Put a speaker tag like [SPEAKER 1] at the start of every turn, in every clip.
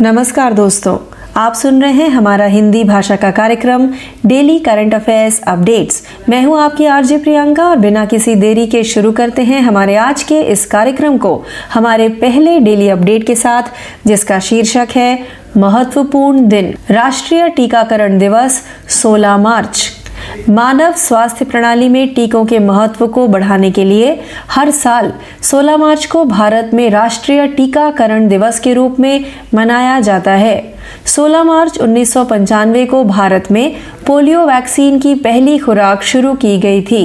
[SPEAKER 1] नमस्कार दोस्तों, आप सुन रहे हैं हमारा हिंदी भाषा का कार्यक्रम डेली करंट अफेयर्स अपडेट्स। मैं हूं आपकी आरजे प्रियंका और बिना किसी देरी के शुरू करते हैं हमारे आज के इस कार्यक्रम को हमारे पहले डेली अपडेट के साथ, जिसका शीर्षक है महत्वपूर्ण दिन। राष्ट्रीय टीकाकरण दिवस 16 मार्च। मानव स्वास्थ्य प्रणाली में टीकों के महत्व को बढ़ाने के लिए हर साल 16 मार्च को भारत में राष्ट्रीय टीकाकरण दिवस के रूप में मनाया जाता है। 16 मार्च 1995 को भारत में पोलियो वैक्सीन की पहली खुराक शुरू की गई थी।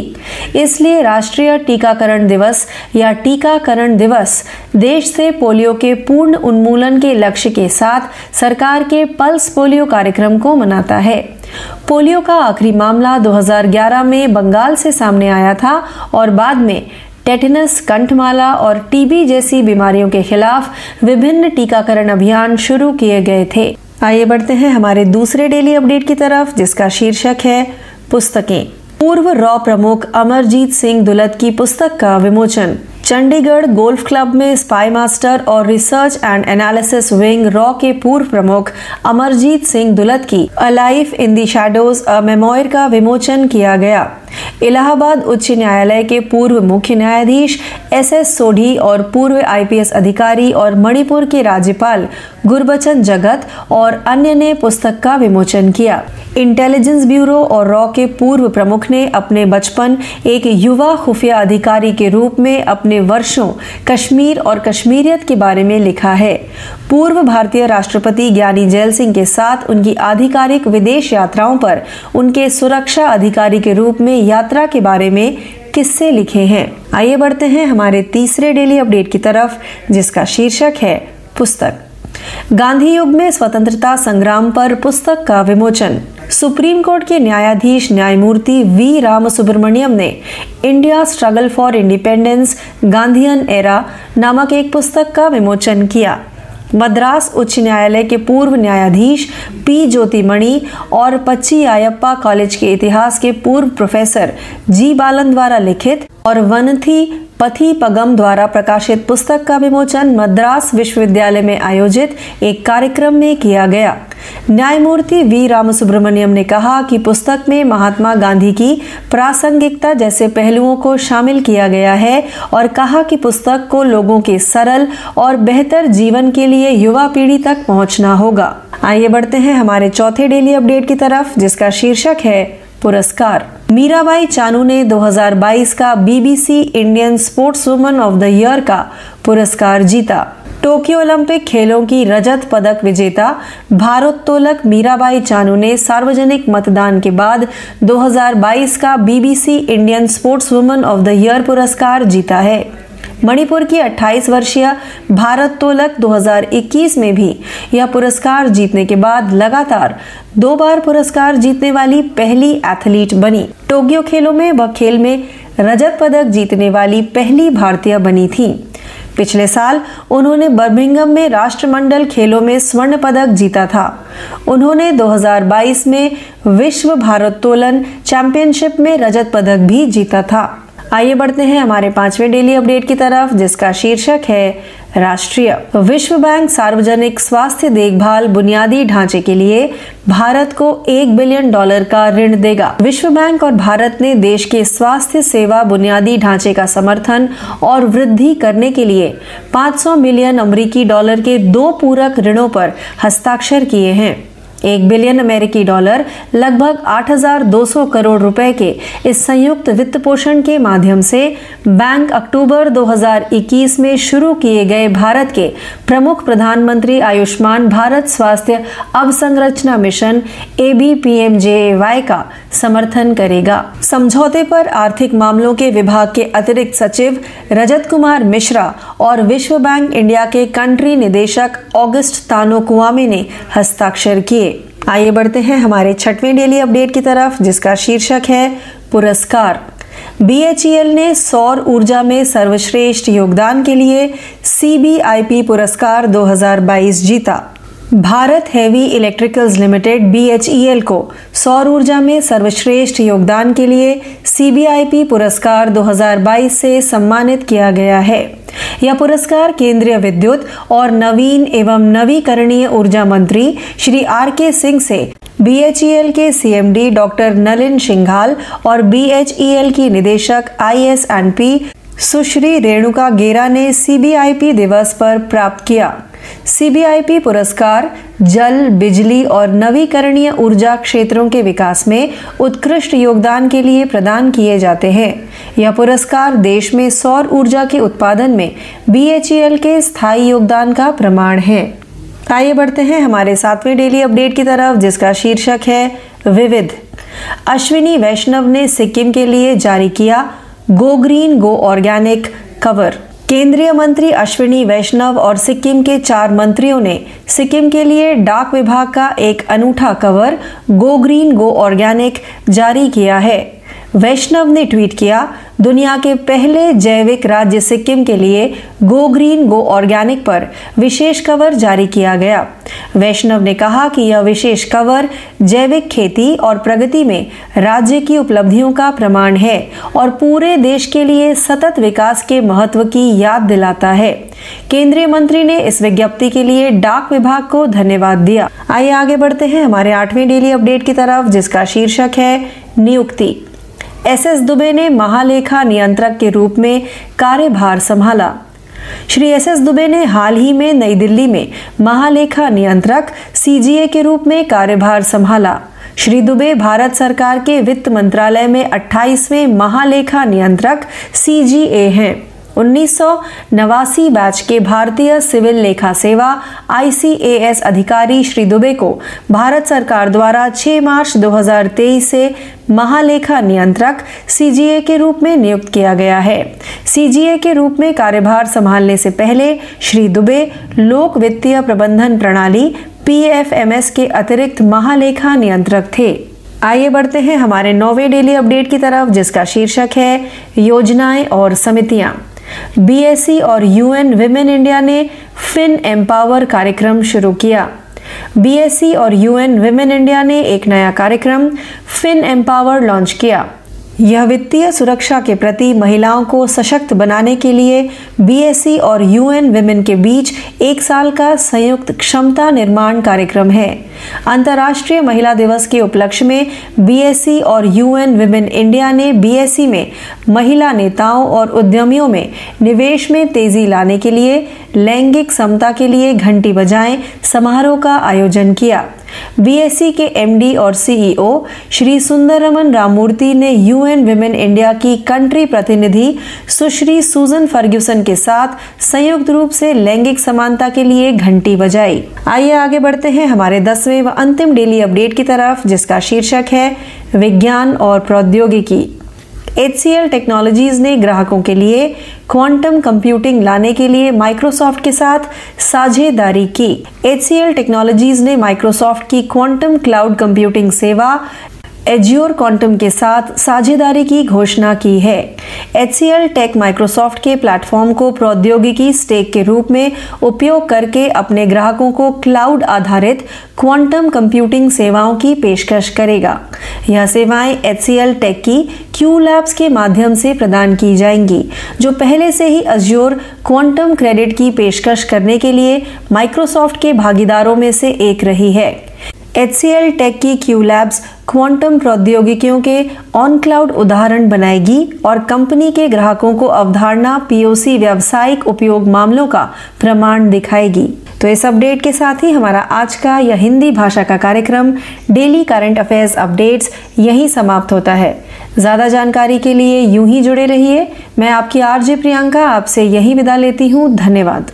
[SPEAKER 1] इसलिए राष्ट्रीय टीकाकरण दिवस या टीकाकरण दिवस देश से पोलियो के पूर्ण उन्मूलन के लक्ष्य के साथ सरकार के पल्स पोलियो कार्यक्रम को मनाता है। पोलियो का आखिरी मामला 2011 में बंगाल से सामने आया था और बाद में टेटनस, कंठमाला और टीबी जैसी बीमारियों के खिलाफ विभिन्न टीकाकरण अभियान शुरू किए गए थे। आइए बढ़ते हैं हमारे दूसरे डेली अपडेट की तरफ, जिसका शीर्षक है पुस्तकें। पूर्व रॉ प्रमुख अमरजीत सिंह दुलत की पुस्तक का विमोचन। चंडीगढ़ गोल्फ क्लब में स्पाई मास्टर और research and analysis wing raw के पूर्व प्रमुख अमरजीत सिंह दुलत की a life in the shadows a memoir का विमोचन किया गया। इलाहाबाद उच्च न्यायालय के पूर्व मुख्य न्यायाधीश एस सोढ़ी और पूर्व आईपीएस अधिकारी और मणिपुर के राज्यपाल गुरबचन जगत और अन्य ने पुस्तक का विमोचन किया। इंटेलिजेंस ब्यूरो और रॉ के पूर्व प्रमुख ने अपने बचपन एक युवा खुफिया अधिकारी के रूप में अपने वर्षों कश्मीर और कश्मीरियत के बारे में लिखा है। पूर्व भारतीय राष्ट्रपति ज्ञानी जैल सिंह के साथ उनकी आधिकारिक विदेश यात्राओं पर उनके सुरक्षा अधिकारी के रूप में यात्रा के बारे में किस्से लिखे हैं। आइए बढ़ते हैं हमारे तीसरे डेली अपडेट की तरफ, जिसका शीर्षक है पुस्तक। गांधी युग में स्वतंत्रता संग्राम पर पुस्तक का विमोचन। सुप्रीम कोर्ट के न्यायाधीश न्यायमूर्ति वी राम सुब्रमण्यम ने India struggle for independence Gandhian era नामक एक पुस्तक का विमोचन किया। मद्रास उच्च न्यायालय के पूर्व न्यायाधीश पी ज्योतिमणि और पच्चीयायप्पा कॉलेज के इतिहास के पूर्व प्रोफेसर जी बालन द्वारा लिखित और वनथी पथीपगम द्वारा प्रकाशित पुस्तक का विमोचन मद्रास विश्वविद्यालय में आयोजित एक कार्यक्रम में किया गया। न्यायमूर्ति वी रामसुब्रमण्यम ने कहा कि पुस्तक में महात्मा गांधी की प्रासंगिकता जैसे पहलुओं को शामिल किया गया है और कहा कि पुस्तक को लोगों के सरल और बेहतर जीवन के लिए युवा पीढ़ी तक पहुंचना होगा। आइए बढ़ते हैं हमारे चौथे डेली अपडेट की तरफ, जिसका शीर्षक है पुरस्कार। मीराबाई चानू ने 2022 का BBC Indian sports woman of the year का पुरस्कार जीता। टोक्यो ओलंपिक खेलों की रजत पदक विजेता भारोत्तोलक मीराबाई चानू ने सार्वजनिक मतदान के बाद 2022 का BBC Indian sports woman of the year पुरस्कार जीता है। मणिपुर की 28 वर्षीय भारोत्तोलक 2021 में भी यह पुरस्कार जीतने के बाद लगातार 2 बार पुरस्कार जीतने वाली पहली एथलीट बनी। टोक्यो खेलों में वह खेल में रजत पदक जीतने वाली पहली भारतीय बनी थी। पिछले साल उन्होंने बर्मिंघम में राष्ट्रमंडल खेलों में स्वर्ण पदक जीता था। उन्होंने 2022 में विश्व भारोत्तोलन चैंपियनशिप में रजत पदक भी जीता था। आइए बढ़ते हैं हमारे 5वें डेली अपडेट की तरफ, जिसका शीर्षक है राष्ट्रीय। विश्व बैंक सार्वजनिक स्वास्थ्य देखभाल बुनियादी ढांचे के लिए भारत को $1 बिलियन का ऋण देगा। विश्व बैंक और भारत ने देश के स्वास्थ्य सेवा बुनियादी ढांचे का समर्थन और वृद्धि करने के लिए $500 मिलियन अमेरिकी के 2 पूरक ऋणों पर हस्ताक्षर किए हैं। $1 बिलियन लगभग 8,200 करोड़ रुपए के इस संयुक्त वित्त पोषण के माध्यम से बैंक अक्टूबर 2021 में शुरू किए गए भारत के प्रमुख प्रधानमंत्री आयुष्मान भारत स्वास्थ्य अवसंरचना मिशन ABPMJAY का समर्थन करेगा। समझौते पर आर्थिक मामलों के विभाग के अतिरिक्त सचिव रजत कुमार मिश्रा और विश्व बैंक इंडिया के कंट्री निदेशक ऑगस्ट तानो कुआमे ने हस्ताक्षर किए। आइए बढ़ते हैं हमारे 6वें डेली अपडेट की तरफ, जिसका शीर्षक है पुरस्कार। BHEL ने सौर ऊर्जा में सर्वश्रेष्ठ योगदान के लिए CBIP पुरस्कार 2022 जीता। Bharat heavy electricals limited BHEL को सौर ऊर्जा में सर्वश्रेष्ठ योगदान के लिए CBIP पुरस्कार 2022 से सम्मानित किया गया है। यह पुरस्कार केंद्रीय विद्युत और नवीन एवं नवीकरणीय ऊर्जा मंत्री श्री RK सिंह से BHEL के CMD डॉक्टर नलिन सिंघाल और BHEL की निदेशक IS&P सुश्री रेणुका गेरा ने CBIP दिवस पर प्राप्त किया। CBIP पुरस्कार जल, बिजली और नवीकरणीय ऊर्जा क्षेत्रों के विकास में उत्कृष्ट योगदान के लिए प्रदान किए जाते हैं। यह पुरस्कार देश में सौर ऊर्जा के उत्पादन में BHEL के स्थायी योगदान का प्रमाण है। आइए बढ़ते हैं हमारे 7वें डेली अपडेट की तरफ, जिसका शीर्षक है विविध। अश्विनी वैष्णव ने सिक्किम के लिए जारी किया गो ग्रीन गो ऑर्गेनिक कवर। केंद्रीय मंत्री अश्विनी वैष्णव और सिक्किम के 4 मंत्रियों ने सिक्किम के लिए डाक विभाग का एक अनूठा कवर गो ग्रीन गो ऑर्गेनिक जारी किया है। वैष्णव ने ट्वीट किया, दुनिया के पहले जैविक राज्य सिक्किम के लिए गो ग्रीन गो ऑर्गेनिक पर विशेष कवर जारी किया गया। वैष्णव ने कहा कि यह विशेष कवर जैविक खेती और प्रगति में राज्य की उपलब्धियों का प्रमाण है और पूरे देश के लिए सतत विकास के महत्व की याद दिलाता है। केंद्रीय मंत्री ने इस विज्ञप्ति के लिए डाक विभाग को धन्यवाद दिया। आइए आगे बढ़ते हैं हमारे 8वें डेली अपडेट की तरफ, जिसका शीर्षक है नियुक्ति। SS दुबे ने महालेखा नियंत्रक के रूप में कार्यभार संभाला। श्री SS दुबे ने हाल ही में नई दिल्ली में महालेखा नियंत्रक CGA के रूप में कार्यभार संभाला। श्री दुबे भारत सरकार के वित्त मंत्रालय में 28वें महालेखा नियंत्रक CGA हैं। 1989 बैच के भारतीय सिविल लेखा सेवा ICAS अधिकारी श्री दुबे को भारत सरकार द्वारा 6 मार्च 2023 से महालेखा नियंत्रक CGA के रूप में नियुक्त किया गया है। CGA के रूप में कार्यभार संभालने से पहले श्री दुबे लोक वित्तीय प्रबंधन प्रणाली PFMS के अतिरिक्त महालेखा नियंत्रक थे। आइए बढ़ते हैं हमारे 9वें डेली अपडेट की तरफ, जिसका शीर्षक है योजनाएं और समितियां। BSE और UN विमेन इंडिया ने फिन एम्पावर कार्यक्रम शुरू किया। BSE और UN विमेन इंडिया ने एक नया कार्यक्रम फिन एम्पावर लॉन्च किया। यह वित्तीय सुरक्षा के प्रति महिलाओं को सशक्त बनाने के लिए BSE और UN विमेन के बीच 1 साल का संयुक्त क्षमता निर्माण कार्यक्रम है। अंतर्राष्ट्रीय महिला दिवस के उपलक्ष्य में BSE और UN विमेन इंडिया ने BSE में महिला नेताओं और उद्यमियों में निवेश में तेजी लाने के लिए लैंगिक समता के लिए घंटी बजाएं समारोह का आयोजन किया। BSE के MD और CEO श्री सुंदरमन राममूर्ति ने UN विमेन इंडिया की कंट्री प्रतिनिधि सुश्री सुजन फर्ग्यूसन के साथ संयुक्त रूप से लैंगिक समानता के लिए घंटी बजाई। आइए आगे बढ़ते हैं हमारे 10वें व अंतिम डेली अपडेट की तरफ, जिसका शीर्षक है विज्ञान और प्रौद्योगिकी। HCL टेक्नोलॉजीज ने ग्राहकों के लिए क्वांटम कंप्यूटिंग लाने के लिए माइक्रोसॉफ्ट के साथ साझेदारी की। HCL टेक्नोलॉजीज ने माइक्रोसॉफ्ट की क्वांटम क्लाउड कंप्यूटिंग सेवा एज्योर क्वांटम के साथ साझेदारी की घोषणा की है। HCL टेक माइक्रोसॉफ्ट के प्लेटफॉर्म को प्रौद्योगिकी स्टेक के रूप में उपयोग करके अपने ग्राहकों को क्लाउड आधारित क्वांटम कंप्यूटिंग सेवाओं की पेशकश करेगा। यह सेवाएं HCL टेक की Q लैब्स के माध्यम से प्रदान की जाएंगी, जो पहले से ही एज्योर क्वांटम क्रेडिट की पेशकश करने के लिए माइक्रोसॉफ्ट के भागीदारों में से एक रही है। HCL टेक की Q लैब्स क्वांटम प्रौद्योगिकियों के ऑन क्लाउड उदाहरण बनाएगी और कंपनी के ग्राहकों को अवधारणा POC व्यावसायिक उपयोग मामलों का प्रमाण दिखाएगी। तो इस अपडेट के साथ ही हमारा आज का यह हिंदी भाषा का कार्यक्रम डेली करंट अफेयर्स अपडेट्स यहीं समाप्त होता है। ज्यादा जानकारी के लिए यूं ही जुड़े रहिए। मैं आपकी RJ प्रियंका आपसे यहीं विदा लेती हूँ। धन्यवाद।